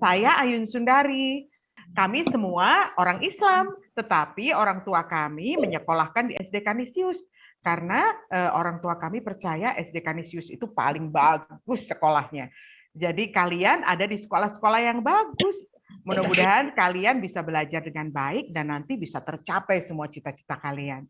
Saya Ayun Sundari. Kami semua orang Islam, tetapi orang tua kami menyekolahkan di SD Kanisius karena orang tua kami percaya SD Kanisius itu paling bagus sekolahnya. Jadi kalian ada di sekolah-sekolah yang bagus. Mudah-mudahan kalian bisa belajar dengan baik dan nanti bisa tercapai semua cita-cita kalian.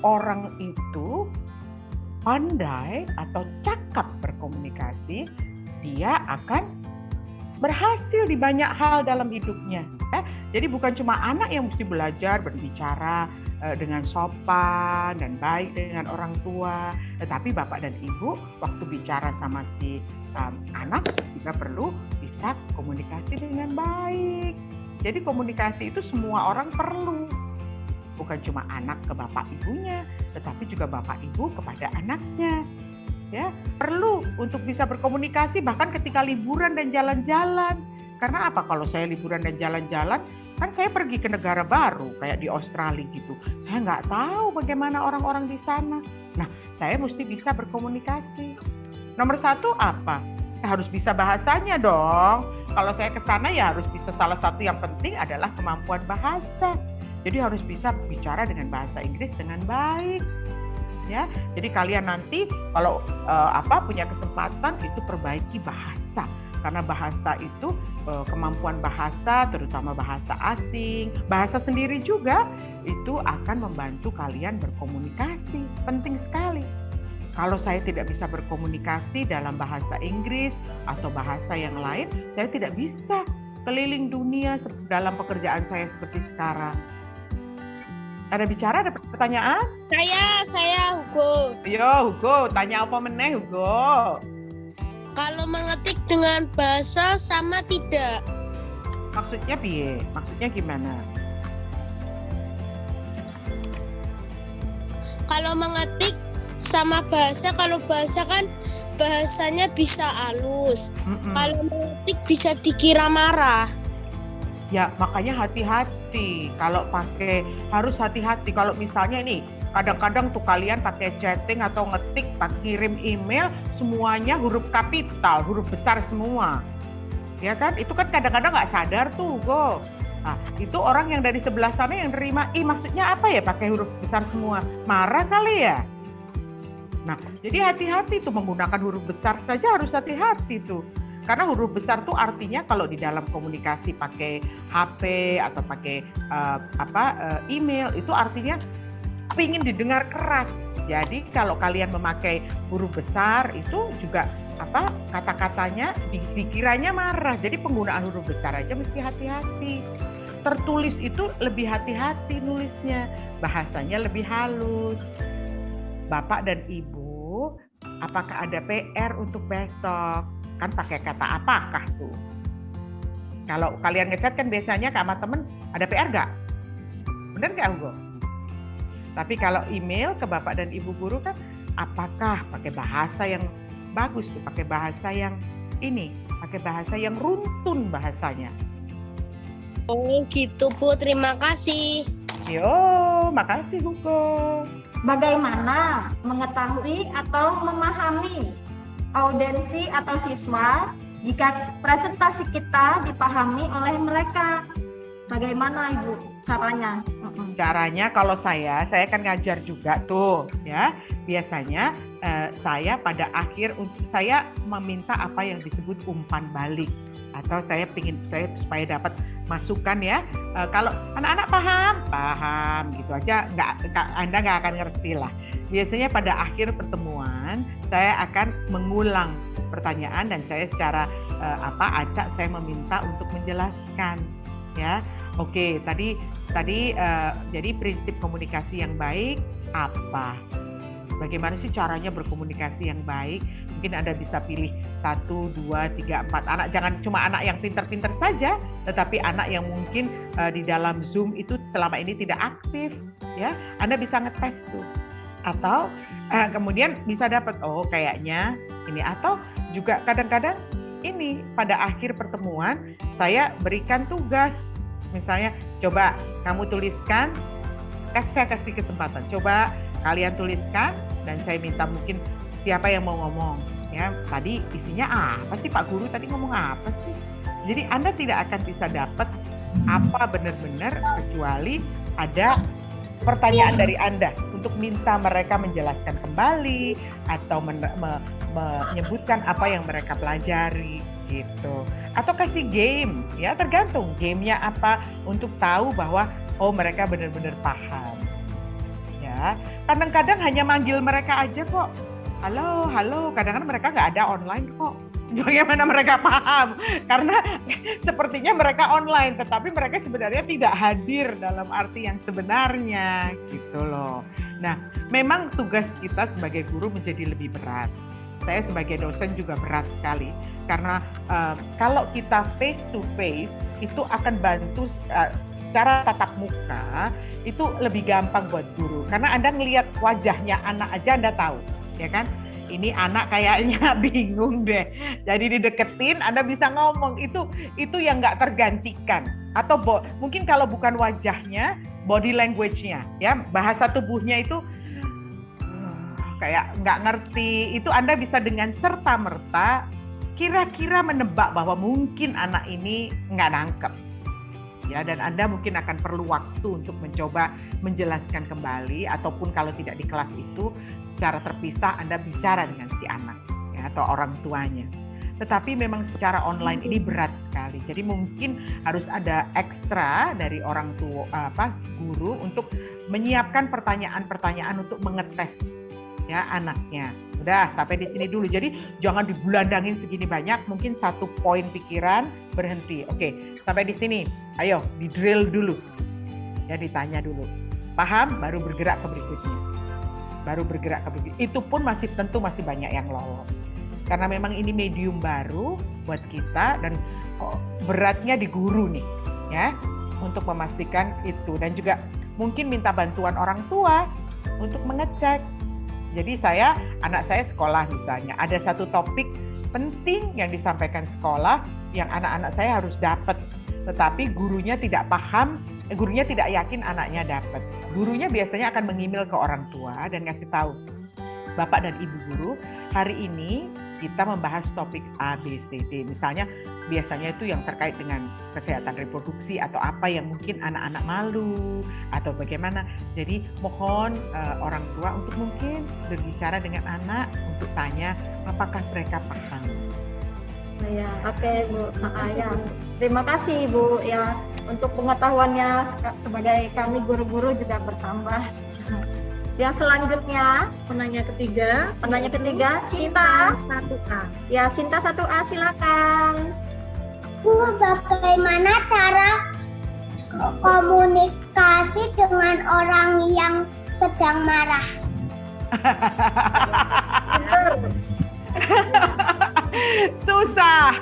Orang itu pandai atau cakap berkomunikasi, dia akan berhasil di banyak hal dalam hidupnya. Jadi bukan cuma anak yang mesti belajar berbicara dengan sopan dan baik dengan orang tua, tetapi bapak dan ibu waktu bicara sama si anak juga perlu bisa komunikasi dengan baik. Jadi komunikasi itu semua orang perlu. Bukan cuma anak ke bapak ibunya, tetapi juga bapak ibu kepada anaknya. Ya, perlu untuk bisa berkomunikasi bahkan ketika liburan dan jalan-jalan. Karena apa? Kalau saya liburan dan jalan-jalan, kan saya pergi ke negara baru kayak di Australia gitu. Saya nggak tahu bagaimana orang-orang di sana. Nah, saya mesti bisa berkomunikasi. Nomor satu apa? Harus bisa bahasanya dong. Kalau saya ke sana ya harus bisa, salah satu yang penting adalah kemampuan bahasa. Jadi harus bisa bicara dengan bahasa Inggris dengan baik, ya. Jadi kalian nanti kalau punya kesempatan itu perbaiki bahasa, karena bahasa itu kemampuan bahasa, terutama bahasa asing, bahasa sendiri juga itu akan membantu kalian berkomunikasi. Penting sekali. Kalau saya tidak bisa berkomunikasi dalam bahasa Inggris atau bahasa yang lain, saya tidak bisa keliling dunia dalam pekerjaan saya seperti sekarang. Ada bicara, ada pertanyaan? Saya Hugo. Yo Hugo, tanya apa meneh Hugo? Kalau mengetik dengan bahasa sama tidak? Maksudnya piye? Maksudnya gimana? Kalau mengetik sama bahasa, kalau bahasa kan bahasanya bisa halus. Kalau mengetik bisa dikira marah. Ya, makanya hati-hati. Kalau pakai, harus hati-hati. Kalau misalnya nih, kadang-kadang tuh kalian pakai chatting atau ngetik, kirim email, semuanya huruf kapital, huruf besar semua. Ya kan? Itu kan kadang-kadang nggak sadar tuh, Go. Nah, itu orang yang dari sebelah sana yang nerima, maksudnya apa ya pakai huruf besar semua? Marah kali ya? Nah, jadi hati-hati tuh menggunakan huruf besar saja harus hati-hati tuh. Karena huruf besar tuh artinya kalau di dalam komunikasi pakai HP atau pakai email itu artinya ingin didengar keras. Jadi kalau kalian memakai huruf besar itu juga kata-katanya dikiranya marah. Jadi penggunaan huruf besar aja mesti hati-hati. Tertulis itu lebih hati-hati nulisnya, bahasanya lebih halus. Bapak dan Ibu, apakah ada PR untuk besok? Kan pakai kata apakah tuh? Kalau kalian ngechat kan biasanya sama temen, ada PR nggak? Bener nggak Hugo? Tapi kalau email ke Bapak dan Ibu guru kan, apakah pakai bahasa yang bagus tuh, pakai bahasa yang pakai bahasa yang runtun bahasanya. Oh gitu Bu, terima kasih. Yo, makasih Hugo. Bagaimana mengetahui atau memahami audiensi atau siswa jika presentasi kita dipahami oleh mereka? Bagaimana Ibu caranya? Caranya kalau saya kan ngajar juga tuh ya. Biasanya saya pada akhir saya meminta apa yang disebut umpan balik, atau saya supaya dapat masukan ya. Kalau anak-anak paham gitu aja, Anda nggak akan ngerti lah. Biasanya pada akhir pertemuan saya akan mengulang pertanyaan dan saya secara acak saya meminta untuk menjelaskan ya. Oke, tadi jadi prinsip komunikasi yang baik apa? Bagaimana sih caranya berkomunikasi yang baik? Mungkin Anda bisa pilih 1, 2, 3, 4 anak. Jangan cuma anak yang pintar-pintar saja, tetapi anak yang mungkin di dalam Zoom itu selama ini tidak aktif, ya. Anda bisa ngetes tuh. Atau kemudian bisa dapat, oh kayaknya ini. Atau juga kadang-kadang ini pada akhir pertemuan saya berikan tugas. Misalnya, coba kamu tuliskan, saya kasih kesempatan. Coba kalian tuliskan dan saya minta mungkin siapa yang mau ngomong. Ya, tadi isinya apa sih Pak Guru tadi ngomong apa sih? Jadi Anda tidak akan bisa dapat apa benar-benar kecuali ada pertanyaan dari Anda untuk minta mereka menjelaskan kembali atau menyebutkan apa yang mereka pelajari gitu. Atau kasih game, ya tergantung gamenya apa untuk tahu bahwa oh mereka benar-benar paham. Ya, kadang-kadang hanya manggil mereka aja kok. Halo, kadang-kadang mereka nggak ada online kok. Bagaimana mereka paham? Karena sepertinya mereka online, tetapi mereka sebenarnya tidak hadir dalam arti yang sebenarnya, gitu loh. Nah, memang tugas kita sebagai guru menjadi lebih berat. Saya sebagai dosen juga berat sekali, karena kalau kita face to face itu akan bantu secara tatap muka itu lebih gampang buat guru, karena Anda ngelihat wajahnya anak aja Anda tahu, ya kan? Ini anak kayaknya bingung deh. Jadi dideketin, Anda bisa ngomong. Itu yang nggak tergantikan. Atau mungkin kalau bukan wajahnya, body language-nya, ya bahasa tubuhnya itu kayak nggak ngerti. Itu Anda bisa dengan serta-merta kira-kira menebak bahwa mungkin anak ini nggak nangkep. Ya, dan Anda mungkin akan perlu waktu untuk mencoba menjelaskan kembali, ataupun kalau tidak di kelas itu secara terpisah Anda bicara dengan si anak, ya, atau orang tuanya. Tetapi memang secara online ini berat sekali. Jadi mungkin harus ada ekstra dari orang tua guru untuk menyiapkan pertanyaan-pertanyaan untuk mengetes ya anaknya. Udah sampai di sini dulu. Jadi jangan dibulandangin segini banyak, mungkin satu poin pikiran berhenti. Oke, sampai di sini. Ayo di drill dulu. Ya, ditanya dulu. Paham baru bergerak ke berikutnya. Itu pun tentu masih banyak yang lolos. Karena memang ini medium baru buat kita dan beratnya di guru nih, ya, untuk memastikan itu, dan juga mungkin minta bantuan orang tua untuk mengecek. Jadi anak saya sekolah misalnya, ada satu topik penting yang disampaikan sekolah yang anak-anak saya harus dapat, tetapi gurunya tidak paham, gurunya tidak yakin anaknya dapat. Gurunya biasanya akan mengemail ke orang tua dan ngasih tahu, Bapak dan Ibu guru, hari ini kita membahas topik A, B, C, D. Misalnya biasanya itu yang terkait dengan kesehatan reproduksi atau apa yang mungkin anak-anak malu atau bagaimana. Jadi mohon orang tua untuk mungkin berbicara dengan anak untuk tanya apakah mereka paham. Ya, oke Bu Ayah. Terima kasih Ibu ya, untuk pengetahuannya sebagai kami guru-guru juga bertambah. Yang selanjutnya, penanya ketiga, Sinta 1A. Ya, Sinta 1A silakan. Bu, bagaimana cara komunikasi dengan orang yang sedang marah? Susah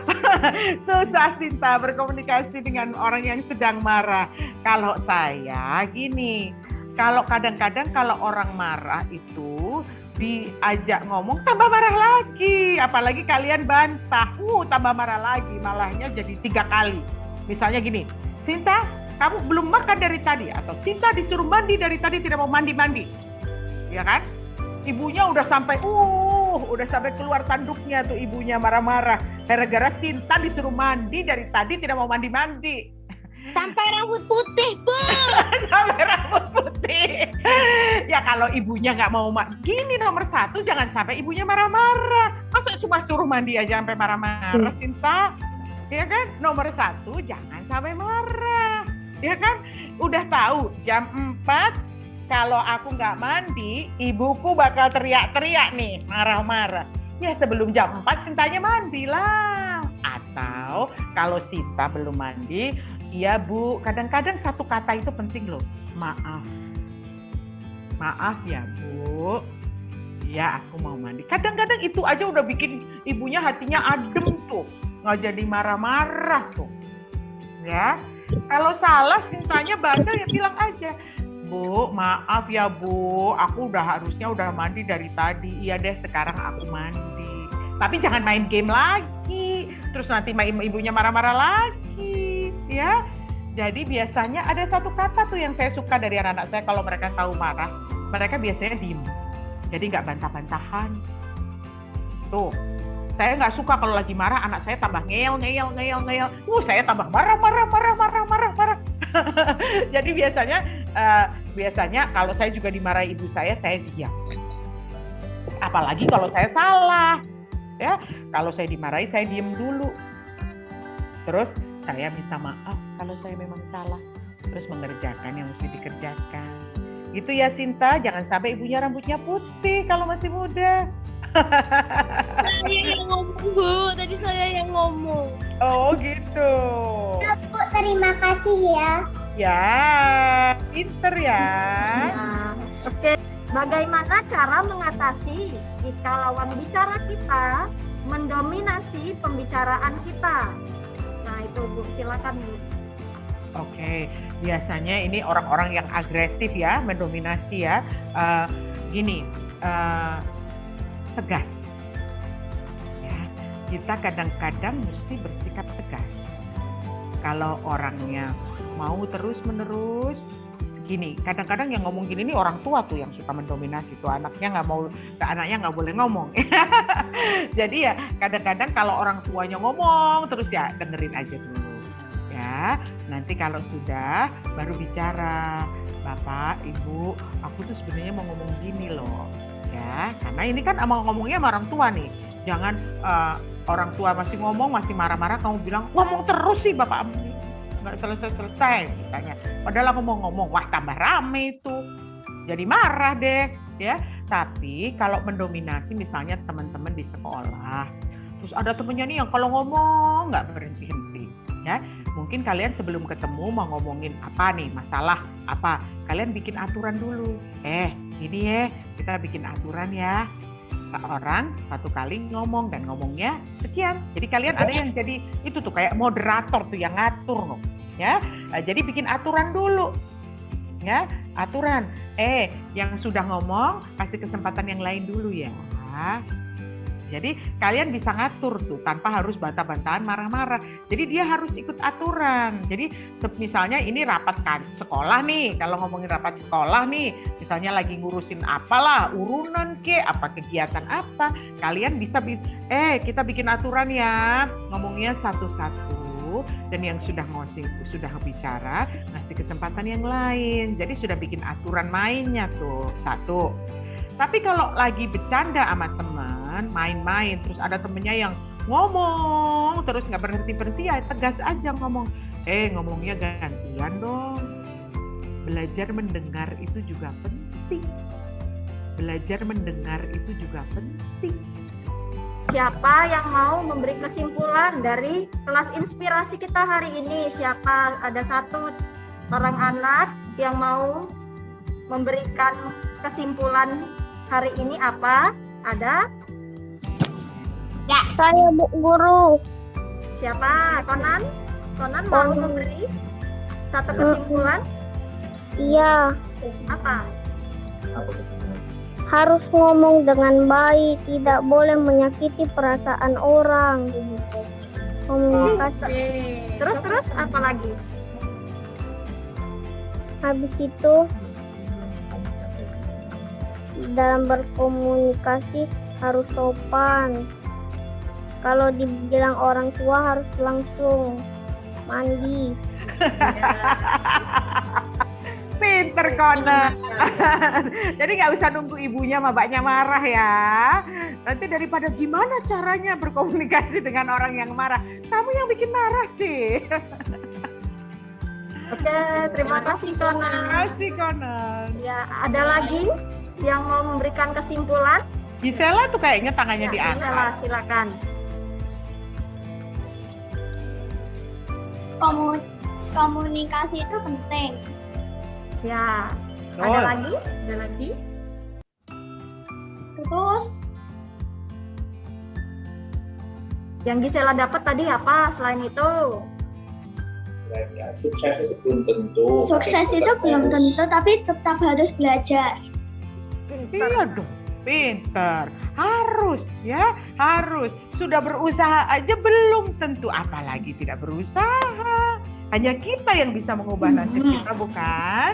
Sinta berkomunikasi dengan orang yang sedang marah. Kalau saya gini, kalau kadang-kadang kalau orang marah itu diajak ngomong tambah marah lagi, apalagi kalian bantah, tambah marah lagi, malahnya jadi 3 kali. Misalnya gini, Sinta kamu belum makan dari tadi, atau Sinta disuruh mandi dari tadi tidak mau mandi-mandi, ya kan? Ibunya udah sampai keluar tanduknya tuh, ibunya marah-marah gara-gara Sinta disuruh mandi dari tadi tidak mau mandi-mandi. Sampai rambut putih, Bu. Sampai rambut putih. Ya kalau ibunya nggak mau gini, nomor 1 jangan sampai ibunya marah-marah. Masa cuma suruh mandi aja sampai marah-marah, Sinta? Ya kan? Nomor 1 jangan sampai marah. Ya kan? Udah tahu jam 4 kalau aku nggak mandi, ibuku bakal teriak-teriak nih, marah-marah. Ya sebelum jam 4 Sintanya mandilah. Atau kalau Sinta belum mandi, Iya Bu, kadang-kadang satu kata itu penting loh. Maaf. Maaf ya Bu. Iya, aku mau mandi. Kadang-kadang itu aja udah bikin ibunya hatinya adem tuh. Nggak jadi marah-marah tuh. Ya, kalau salah mintanya bandel ya bilang aja. Bu, maaf ya Bu, aku harusnya udah mandi dari tadi. Iya deh, sekarang aku mandi. Tapi jangan main game lagi. Terus nanti ibunya marah-marah lagi, ya. Jadi biasanya ada satu kata tuh yang saya suka dari anak-anak saya kalau mereka tahu marah. Mereka biasanya diem. Jadi nggak bantah-bantahan. Tuh. Saya nggak suka kalau lagi marah anak saya tambah ngeyel. Saya tambah marah. Jadi biasanya kalau saya juga dimarahi ibu saya diam. Apalagi kalau saya salah, ya. Kalau saya dimarahi saya diam dulu. Terus saya minta maaf kalau saya memang salah. Terus mengerjakan yang mesti dikerjakan. Gitu ya Sinta, jangan sampai ibunya rambutnya putih kalau masih muda. Saya yang ngomong Bu, tadi saya yang ngomong. Oh gitu. Ya, Bu, terima kasih ya. Ya, pinter ya. Nah, oke. Bagaimana cara mengatasi jika lawan bicara kita mendominasi pembicaraan kita? Nah itu Bu, silakan Bu. Oke, biasanya ini orang-orang yang agresif ya, mendominasi ya. Tegas. Ya, kita kadang-kadang mesti bersikap tegas. Kalau orangnya mau terus-menerus, gini, kadang-kadang yang ngomong gini nih orang tua tuh yang suka mendominasi tuh anaknya nggak boleh ngomong. Jadi ya kadang-kadang kalau orang tuanya ngomong terus ya dengerin aja dulu. Ya, nanti kalau sudah baru bicara, Bapak, Ibu, aku tuh sebenarnya mau ngomong gini loh. Ya, karena ini kan ngomongnya sama orang tua nih. Jangan orang tua masih ngomong, masih marah-marah, kamu bilang ngomong terus sih Bapak, nggak selesai misalnya. Padahal aku mau ngomong, wah tambah rame itu. Jadi marah deh, ya. Tapi kalau mendominasi misalnya teman-teman di sekolah, terus ada temennya nih yang kalau ngomong nggak berhenti-henti, ya. Mungkin kalian sebelum ketemu mau ngomongin apa nih, masalah apa, kalian bikin aturan dulu. Ini ya, kita bikin aturan ya. Seorang satu kali ngomong dan ngomongnya sekian. Jadi kalian ada yang jadi itu tuh kayak moderator tuh yang ngatur loh, ya. Jadi bikin aturan dulu. Ya, aturan. Yang sudah ngomong kasih kesempatan yang lain dulu ya. Jadi kalian bisa ngatur tuh tanpa harus bantah-bantahan marah-marah. Jadi dia harus ikut aturan. Jadi misalnya ini rapat sekolah nih, kalau ngomongin rapat sekolah nih, misalnya lagi ngurusin apalah, urunan apa kegiatan apa, kalian bisa kita bikin aturan ya, ngomongnya satu-satu dan yang sudah bicara ngasih kesempatan yang lain. Jadi sudah bikin aturan mainnya tuh. Satu. Tapi kalau lagi bercanda sama teman, main-main, terus ada temennya yang ngomong, terus nggak berhenti-berhenti, ya tegas aja ngomong. Ngomongnya gantian dong. Belajar mendengar itu juga penting. Siapa yang mau memberi kesimpulan dari kelas inspirasi kita hari ini? Siapa? Ada satu orang anak yang mau memberikan kesimpulan hari ini apa? Ada? Ya, saya Bu Guru. Siapa? Konan? Konan mau memberi satu kesimpulan? Iya, Apa? harus ngomong dengan baik, tidak boleh menyakiti perasaan orang. Komunikasi. Terus apa lagi? Habis itu dalam berkomunikasi harus sopan. Kalau dibilang orang tua harus langsung mandi. Pinter Conan. Jadi nggak usah nunggu ibunya sama bapaknya marah ya. Nanti daripada gimana caranya berkomunikasi dengan orang yang marah, kamu yang bikin marah sih. Oke, terima kasih Konan. Terima kasih Conan. Ya, ada lagi yang mau memberikan kesimpulan? Gisela tuh kayaknya tangannya diangkat. Gisela, silakan. komunikasi itu penting. Ya. Betul. Ada lagi? Ada lagi? Terus Yang Gisela dapat tadi apa selain itu? Sukses itu belum tentu. sukses Tapi itu tetap belum harus- tentu, tapi tetap harus belajar. Iya dong, pinter. Harus ya, harus. Sudah berusaha aja belum tentu, apalagi tidak berusaha. Hanya kita yang bisa mengubah nasib kita, bukan?